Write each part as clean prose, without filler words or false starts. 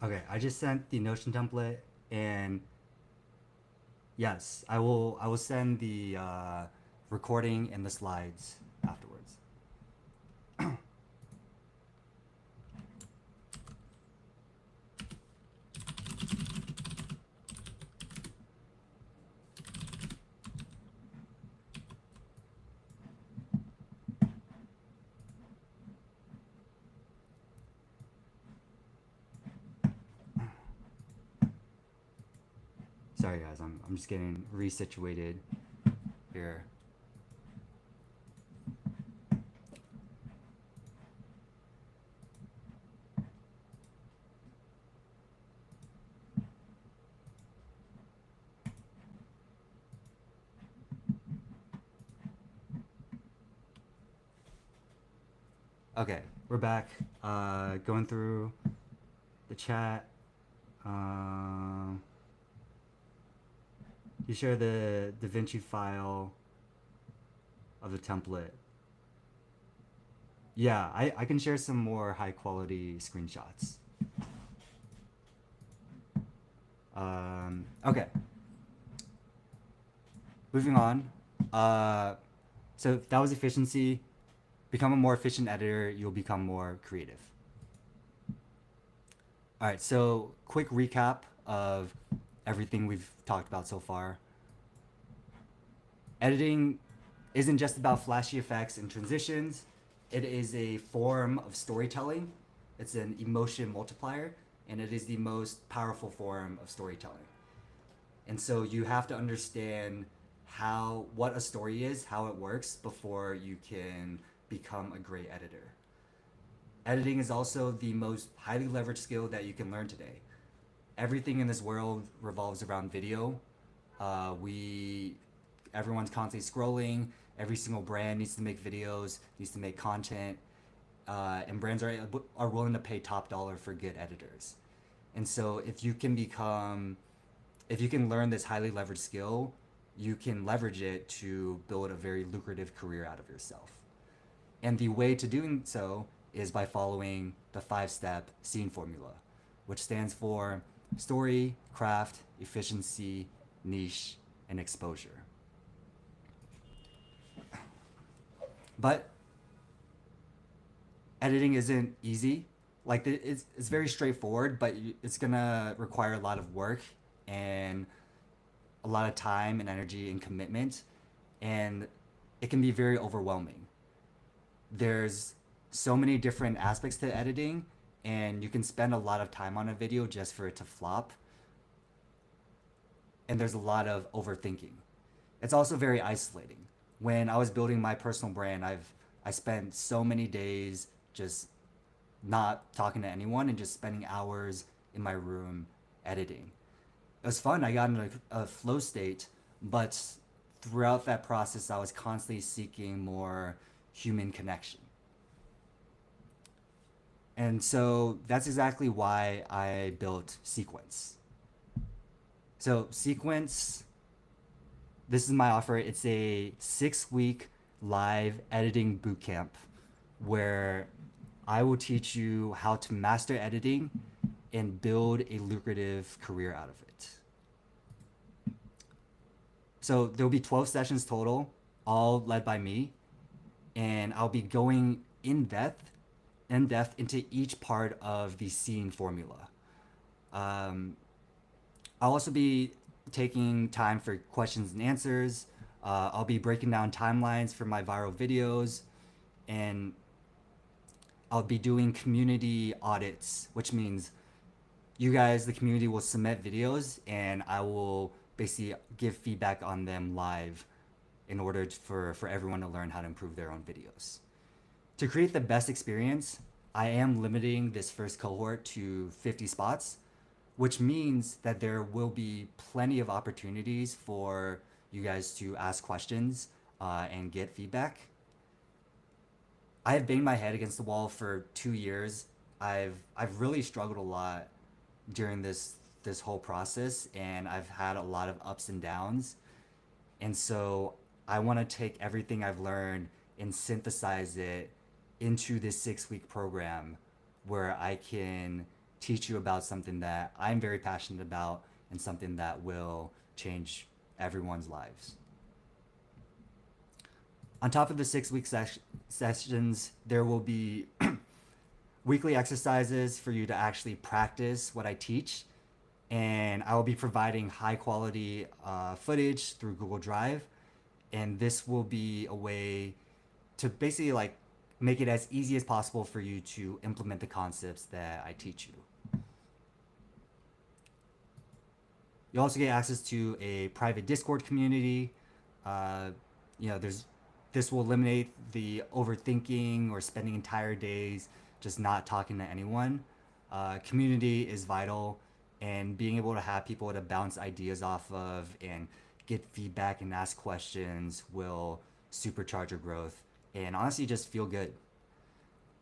Okay, I just sent the Notion template, and yes, I will send the recording and the slides afterwards. Sorry guys, I'm just getting resituated here. Okay, we're back. Going through the chat. Um, you share the DaVinci file of the template. Yeah, I can share some more high quality screenshots. Okay, moving on. Uh, so that was efficiency. Become a more efficient editor, you'll become more creative. All right, so quick recap of everything we've talked about so far. Editing isn't just about flashy effects and transitions. It is a form of storytelling. It's an emotion multiplier, and it is the most powerful form of storytelling. And so you have to understand how what a story is, how it works before you can become a great editor. Editing is also the most highly leveraged skill that you can learn today. Everything in this world revolves around video. We everyone's constantly scrolling. Every single brand needs to make videos, needs to make content, and brands are willing to pay top dollar for good editors. And so if you can learn this highly leveraged skill, you can leverage it to build a very lucrative career out of yourself. And the way to doing so is by following the 5-step scene formula, which stands for story, craft, efficiency, niche, and exposure. But editing isn't easy. Like it's very straightforward, but it's gonna require a lot of work and a lot of time and energy and commitment, and it can be very overwhelming. There's so many different aspects to editing, and you can spend a lot of time on a video just for it to flop, and there's a lot of overthinking. It's also very isolating. When I was building my personal brand, I spent so many days just not talking to anyone and just spending hours in my room editing. It was fun. I got into a flow state, but throughout that process, I was constantly seeking more human connection. And so that's exactly why I built Sequence. So, Sequence, this is my offer. It's a 6 week live editing bootcamp where I will teach you how to master editing and build a lucrative career out of it. So there'll be 12 sessions total, all led by me, and I'll be going in depth into each part of the scene formula. Um, I'll also be taking time for questions and answers. I'll be breaking down timelines for my viral videos, and I'll be doing community audits, which means you guys, the community, will submit videos, and I will basically give feedback on them live in order for everyone to learn how to improve their own videos. To create the best experience, I am limiting this first cohort to 50 spots, which means that there will be plenty of opportunities for you guys to ask questions and get feedback. I have banged my head against the wall for 2 years. I've really struggled a lot during this whole process, and I've had a lot of ups and downs. And so I want to take everything I've learned and synthesize it into this 6 week program where I can teach you about something that I'm very passionate about and something that will change everyone's lives. On top of the 6 week sessions, there will be weekly exercises for you to actually practice what I teach. And I will be providing high quality footage through Google Drive. And this will be a way to basically like make it as easy as possible for you to implement the concepts that I teach you. You also get access to a private Discord community. This will eliminate the overthinking or spending entire days just not talking to anyone. Community is vital, and being able to have people to bounce ideas off of and get feedback and ask questions will supercharge your growth and honestly just feel good.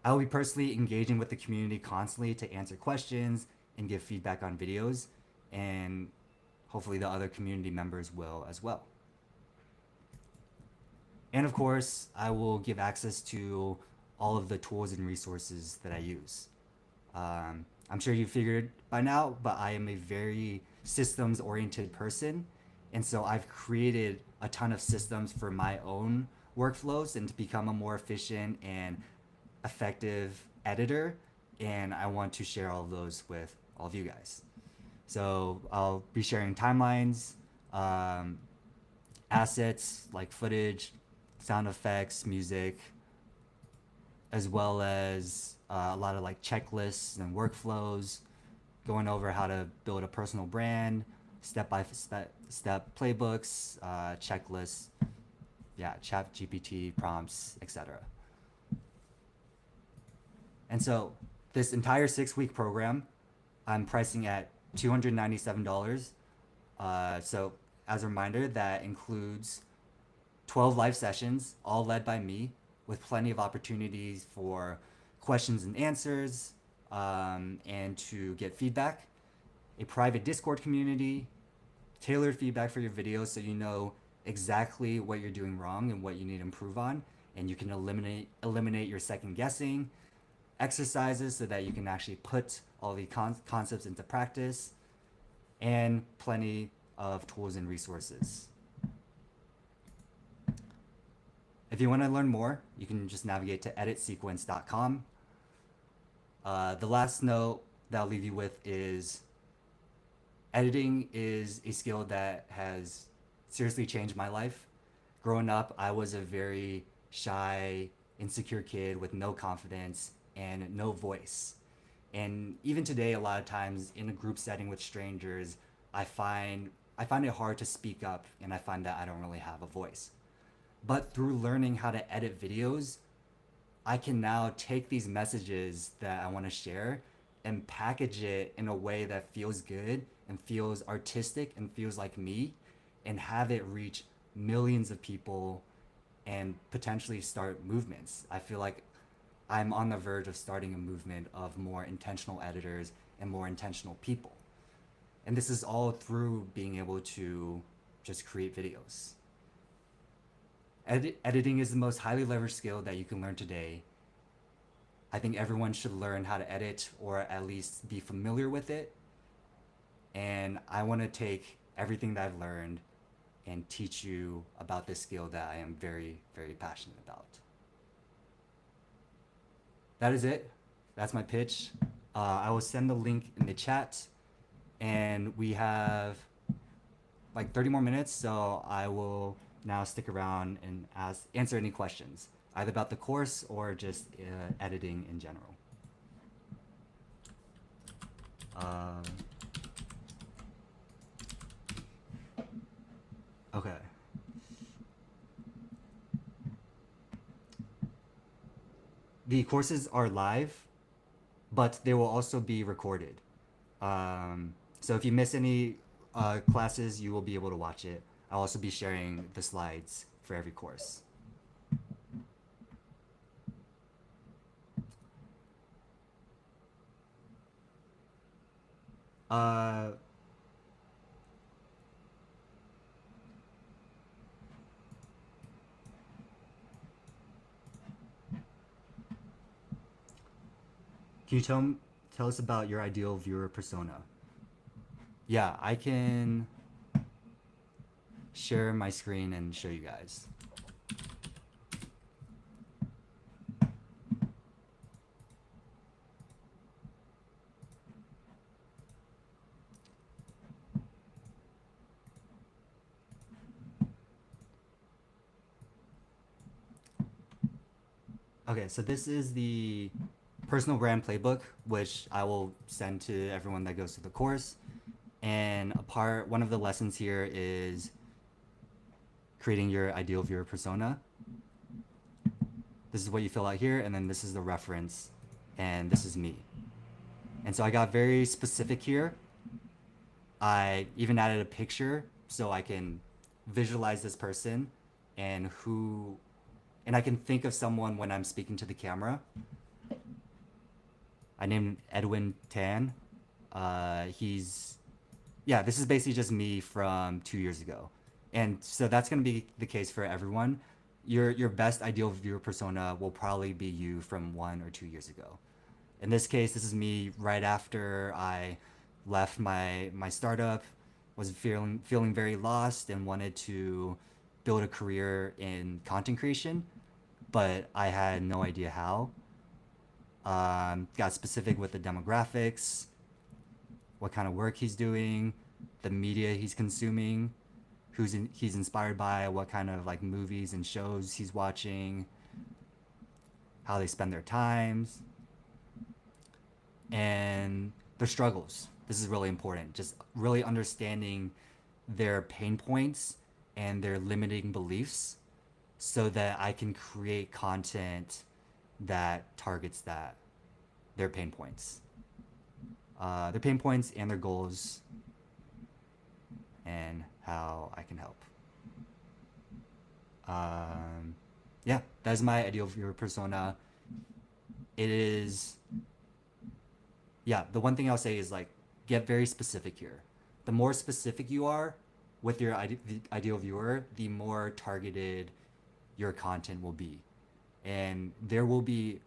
I will be personally engaging with the community constantly to answer questions and give feedback on videos, and hopefully the other community members will as well. And of course, I will give access to all of the tools and resources that I use. I'm sure you figured by now, but I am a very systems oriented person. And so I've created a ton of systems for my own workflows and to become a more efficient and effective editor. And I want to share all of those with all of you guys. So I'll be sharing timelines, assets like footage, sound effects, music, as well as a lot of like checklists and workflows, going over how to build a personal brand, step playbooks, checklists, chat GPT prompts, etc. And so this entire 6 week program, I'm pricing at $297. So as a reminder, that includes 12 live sessions, all led by me, with plenty of opportunities for questions and answers, and to get feedback, a private Discord community, tailored feedback for your videos so you know exactly what you're doing wrong and what you need to improve on, and you can eliminate your second guessing, exercises so that you can actually put all the concepts into practice, and plenty of tools and resources. If you want to learn more, you can just navigate to editsequence.com. The last note that I'll leave you with is editing is a skill that has seriously changed my life. Growing up, I was a very shy, insecure kid with no confidence and no voice. And even today, a lot of times in a group setting with strangers, I find it hard to speak up, and I find that I don't really have a voice. But through learning how to edit videos, I can now take these messages that I want to share and package it in a way that feels good and feels artistic and feels like me, and have it reach millions of people and potentially start movements. I feel like I'm on the verge of starting a movement of more intentional editors and more intentional people. And this is all through being able to just create videos. Editing is the most highly leveraged skill that you can learn today. I think everyone should learn how to edit, or at least be familiar with it. And I want to take everything that I've learned and teach you about this skill that I am very, very passionate about. That is it. That's my pitch. I will send the link in the chat, and we have like 30 more minutes, so I will now stick around and answer any questions, either about the course or just editing in general. Okay. The courses are live, but they will also be recorded. So if you miss any classes, you will be able to watch it. I'll also be sharing the slides for every course. Can you Tell us about your ideal viewer persona. Yeah, I can share my screen and show you guys. Okay, so this is the personal brand playbook, which I will send to everyone that goes to the course. And one of the lessons here is creating your ideal viewer persona. This is what you fill out here, and then this is the reference, and this is me. And so I got very specific here. I even added a picture so I can visualize this person and I can think of someone when I'm speaking to the camera. I named Edwin Tan. This is basically just me from 2 years ago. And so that's going to be the case for everyone. Your best ideal viewer persona will probably be you from 1 or 2 years ago. In this case, this is me right after I left my startup, was feeling very lost and wanted to build a career in content creation, but I had no idea how. Got specific with the demographics, what kind of work he's doing, the media he's consuming, he's inspired by, what kind of like movies and shows he's watching, how they spend their times, and their struggles. This is really important. Just really understanding their pain points and their limiting beliefs so that I can create content that targets their pain points. Their pain points and their goals, and how I can help. Yeah, that is my ideal viewer persona. It is, yeah, the one thing I'll say is like, get very specific here. The more specific you are with your ideal viewer, the more targeted your content will be. And there will be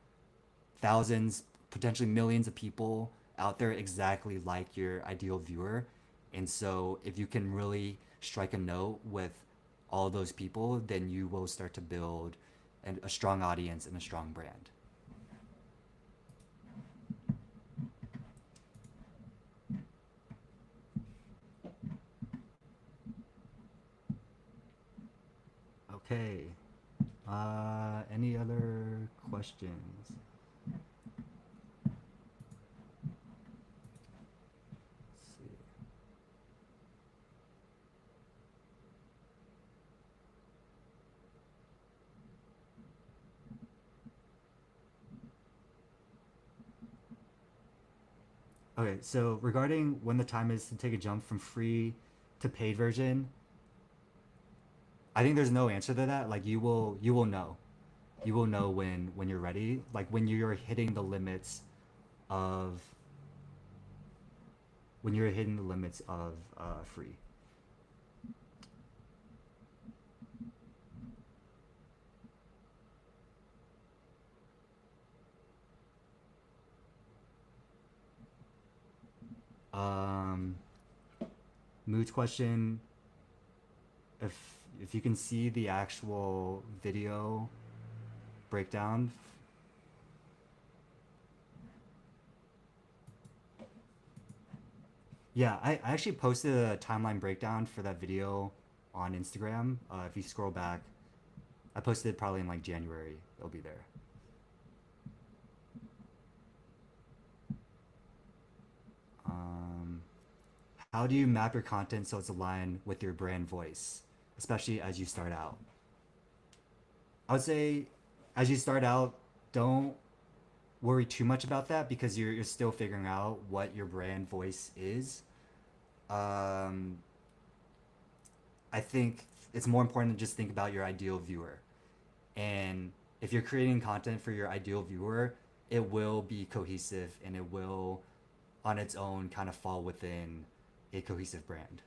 thousands, potentially millions of people out there exactly like your ideal viewer. And so if you can really strike a note with all those people, then you will start to build a strong audience and a strong brand. Okay. Any other questions? Let's see. Okay, so regarding when the time is to take a jump from free to paid version, I think there's no answer to that. Like you will know. You will know when you're ready. Like of when you're hitting the limits of free. Um, Mood's question, if you can see the actual video breakdown. Yeah, I actually posted a timeline breakdown for that video on Instagram. If you scroll back, I posted it probably in like January. It'll be there. Um, how do you map your content so it's aligned with your brand voice, especially as you start out? I would say, as you start out, don't worry too much about that because you're still figuring out what your brand voice is. Um, I think it's more important to just think about your ideal viewer. And if you're creating content for your ideal viewer, it will be cohesive and it will, on its own, kind of fall within a cohesive brand.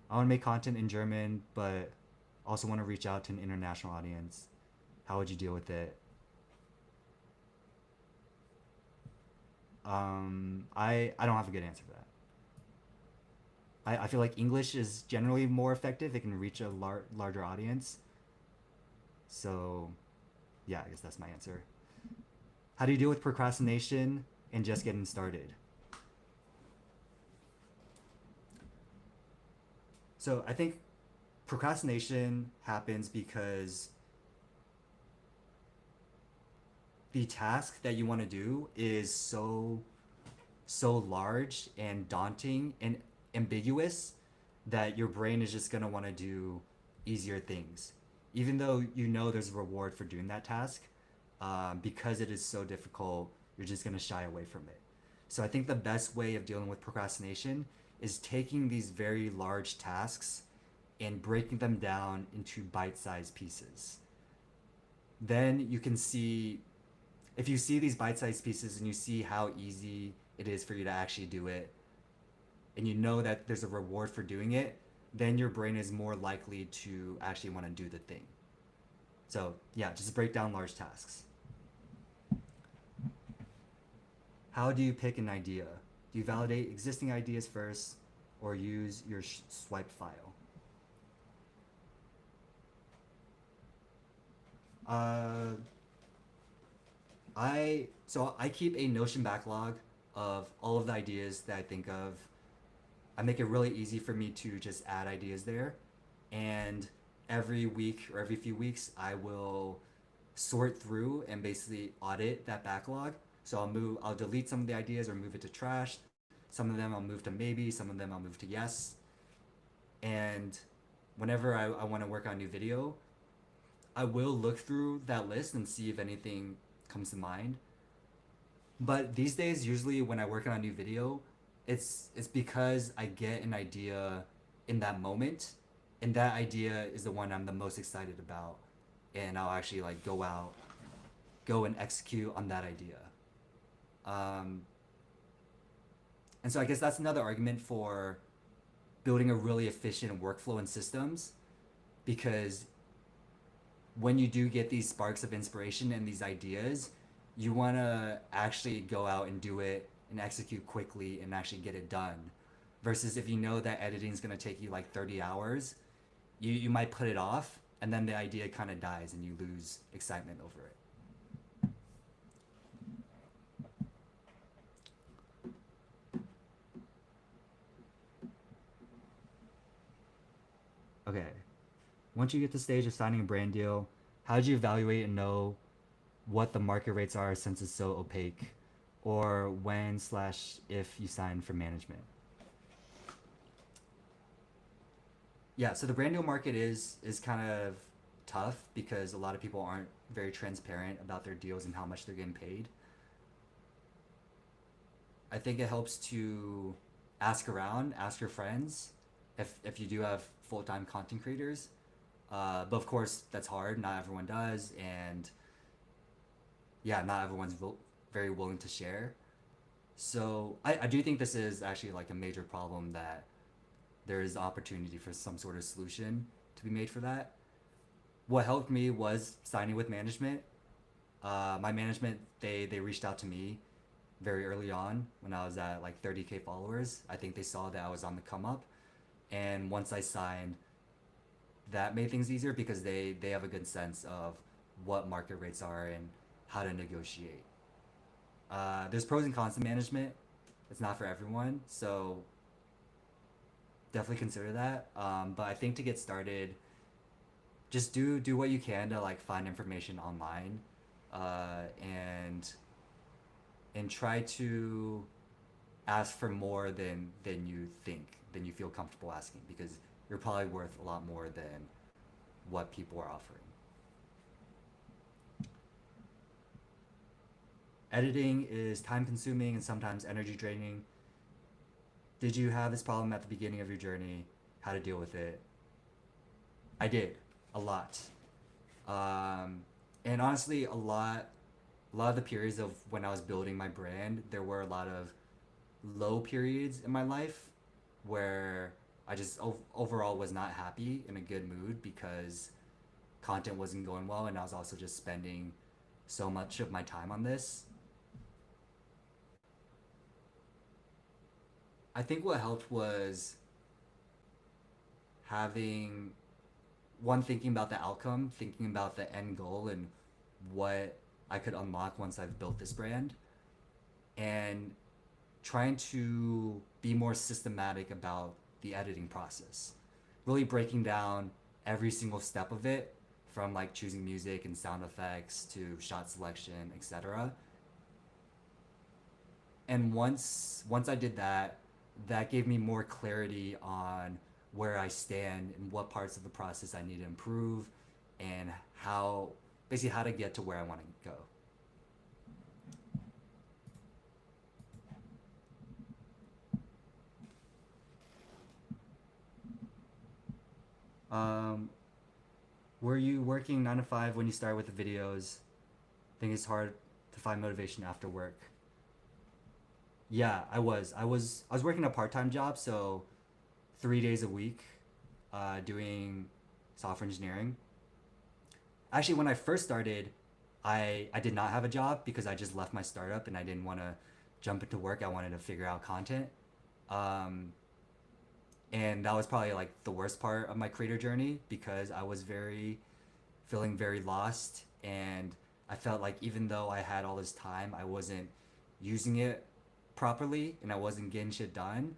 I want to make content in German, but also want to reach out to an international audience. How would you deal with it? I don't have a good answer for that. I feel like English is generally more effective. It can reach a larger audience. So, yeah, I guess that's my answer. How do you deal with procrastination and just getting started? So, I think procrastination happens because the task that you want to do is so large and daunting and ambiguous that your brain is just going to want to do easier things even though you know there's a reward for doing that task. Because it is so difficult, you're just going to shy away from it. So I think the best way of dealing with procrastination is taking these very large tasks and breaking them down into bite-sized pieces. Then you can see, if you see these bite-sized pieces and you see how easy it is for you to actually do it, and you know that there's a reward for doing it, then your brain is more likely to actually want to do the thing. So yeah, just break down large tasks. How do you pick an idea? Do you validate existing ideas first or use your swipe file? Uh, I keep a Notion backlog of all of the ideas that I think of. I make it really easy for me to just add ideas there, and every week or every few weeks I will sort through and basically audit that backlog. So I'll delete some of the ideas or move it to trash. Some of them I'll move to maybe, some of them I'll move to yes. And whenever I want to work on a new video, I will look through that list and see if anything comes to mind. But these days, usually when I work on a new video, it's because I get an idea in that moment, and that idea is the one I'm the most excited about, and I'll actually like go and execute on that idea. Um, and so I guess that's another argument for building a really efficient workflow and systems, because when you do get these sparks of inspiration and these ideas, you want to actually go out and do it and execute quickly and actually get it done. Versus if you know that editing is going to take you like 30 hours, you might put it off and then the idea kind of dies and you lose excitement over it. Okay. Once you get to the stage of signing a brand deal, how did you evaluate and know what the market rates are since it's so opaque, or when slash if you sign for management? Yeah, so the brand deal market is kind of tough because a lot of people aren't very transparent about their deals and how much they're getting paid. I think it helps to ask around, ask your friends if you do have full time content creators. But of course, that's hard. Not everyone does, and yeah, not everyone's very willing to share. So I do think this is actually like a major problem that there is opportunity for some sort of solution to be made for that. What helped me was signing with management. My management, they reached out to me very early on when I was at like 30K followers. I think they saw that I was on the come up, and once I signed, that made things easier because they have a good sense of what market rates are and how to negotiate. There's pros and cons to management. It's not for everyone, so definitely consider that. But I think to get started, just do what you can to like find information online, and try to ask for more than you think than you feel comfortable asking, because you're probably worth a lot more than what people are offering. Editing is time consuming and sometimes energy draining. Did you have this problem at the beginning of your journey? How to deal with it? I did a lot. Um, and honestly, a lot of the periods of when I was building my brand, there were a lot of low periods in my life where I just overall was not happy in a good mood because content wasn't going well, and I was also just spending so much of my time on this. I think what helped was having one, thinking about the outcome, thinking about the end goal and what I could unlock once I've built this brand, and trying to be more systematic about the editing process. Really breaking down every single step of it, from like choosing music and sound effects to shot selection, etc. And once I did that, that gave me more clarity on where I stand and what parts of the process I need to improve, and how, basically how to get to where I want to go. Um, were you working 9 to 5 when you started with the videos? I think it's hard to find motivation after work. Yeah, I was working a part-time job, so 3 days a week, doing software engineering. Actually, when I first started, I did not have a job because I just left my startup and I didn't want to jump into work. I wanted to figure out content. Um, and that was probably like the worst part of my creator journey because I was feeling very lost, and I felt like even though I had all this time, I wasn't using it properly and I wasn't getting shit done.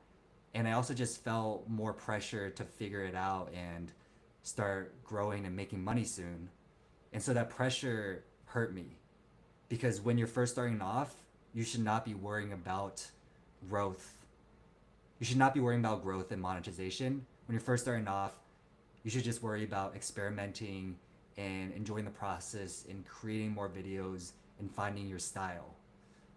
And I also just felt more pressure to figure it out and start growing and making money soon. And so that pressure hurt me because when you're first starting off, you should not be worrying about growth. You should not be worrying about growth and monetization. When you're first starting off, you should just worry about experimenting and enjoying the process and creating more videos and finding your style.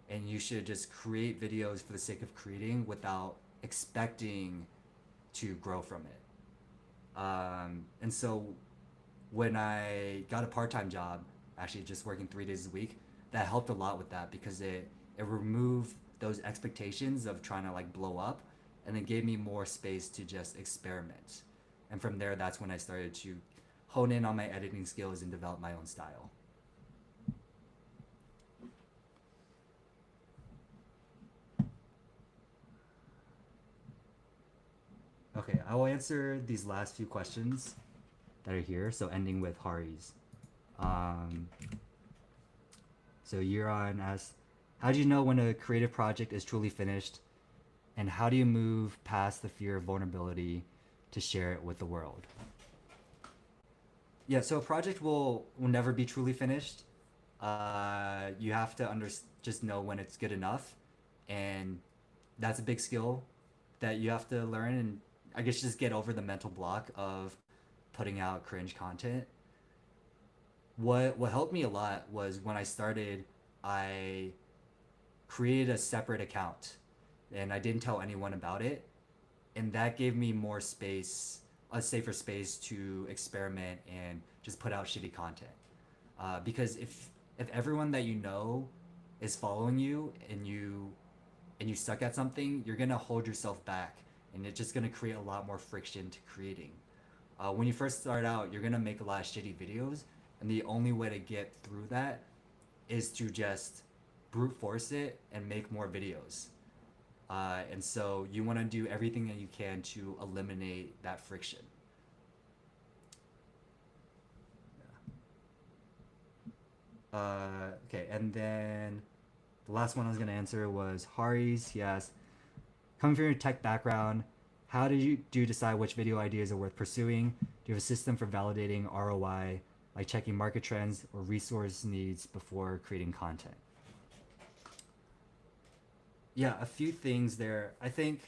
And you should just create videos for the sake of creating without expecting to grow from it. And so when I got a part-time job, actually just working 3 days a week, that helped a lot with that because it removed those expectations of trying to like blow up, and then gave me more space to just experiment. And from there, that's when I started to hone in on my editing skills and develop my own style. Okay, I will answer these last few questions that are here. So ending with Hari's. Um, so Euron asks, how do you know when a creative project is truly finished, and how do you move past the fear of vulnerability to share it with the world? Yeah, so a project will never be truly finished. You have to just know when it's good enough, and that's a big skill that you have to learn. And I guess just get over the mental block of putting out cringe content. What helped me a lot was when I started, I created a separate account, and I didn't tell anyone about it, and that gave me more space, a safer space to experiment and just put out shitty content. Because if everyone that you know is following you, and you suck at something, you're gonna hold yourself back, and it's just gonna create a lot more friction to creating. When you first start out, you're gonna make a lot of shitty videos, and the only way to get through that is to just brute force it and make more videos. And so you want to do everything that you can to eliminate that friction. Okay, and then the last one I was going to answer was Hari's. He asked, coming from your tech background, how do you decide which video ideas are worth pursuing? Do you have a system for validating ROI, like checking market trends or resource needs before creating content? Yeah, a few things there. I think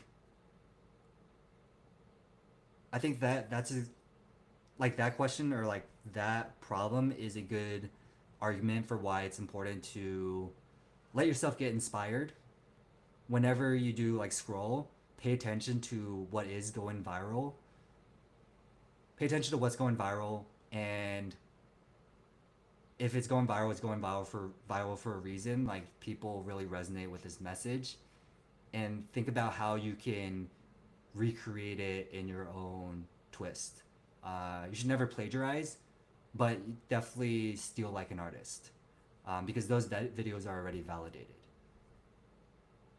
that's a, like that question or like that problem is a good argument for why it's important to let yourself get inspired. Whenever you do like scroll, pay attention to what is going viral. Pay attention to what's going viral, and if it's going viral, it's going viral for a reason. Like people really resonate with this message, and think about how you can recreate it in your own twist. You should never plagiarize, but definitely steal like an artist, because those videos are already validated.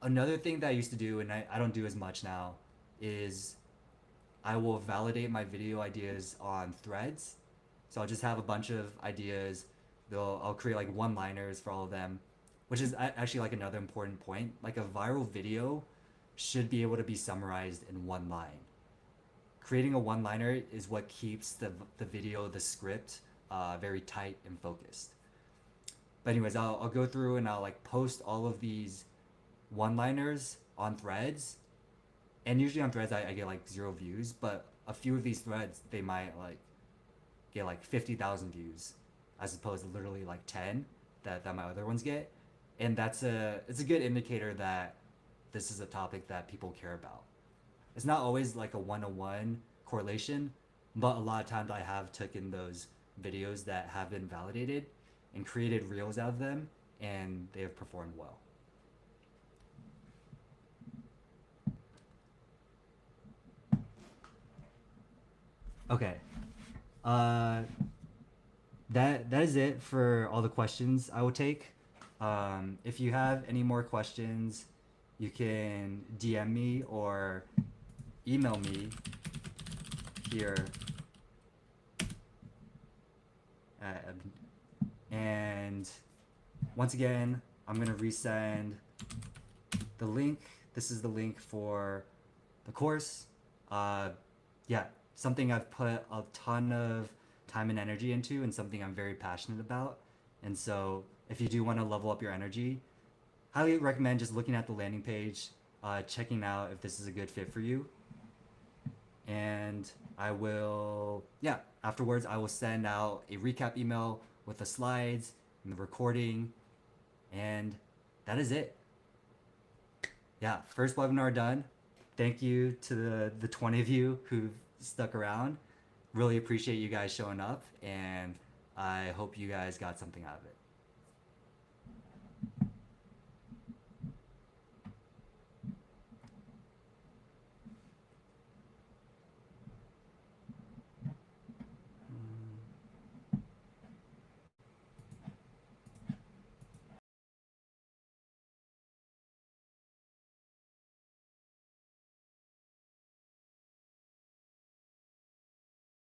Another thing that I used to do, and I don't do as much now, is I will validate my video ideas on threads. So I'll just have a bunch of ideas. I'll create like one-liners for all of them, which is actually like another important point. Like a viral video should be able to be summarized in one line. Creating a one-liner is what keeps the video, the script, very tight and focused. But anyways, I'll go through and I'll like post all of these one-liners on threads, and usually on threads I get like 0 views, but a few of these threads they might like get like 50,000 views, as opposed to literally like 10 that my other ones get, and it's a good indicator that this is a topic that people care about. It's not always like a 1-on-1 correlation, but a lot of times I have taken those videos that have been validated and created reels out of them, and they have performed well. Okay. Uh, that is it for all the questions I will take. If you have any more questions, you can DM me or email me here. And once again, I'm gonna resend the link. This is the link for the course. Yeah, something I've put a ton of time and energy into, and something I'm very passionate about. And so, if you do want to level up your energy, highly recommend just looking at the landing page, checking out if this is a good fit for you. And I will, yeah, afterwards I will send out a recap email with the slides and the recording, and that is it. Yeah, first webinar done. Thank you to the 20 of you who've stuck around. Really appreciate you guys showing up, and I hope you guys got something out of it.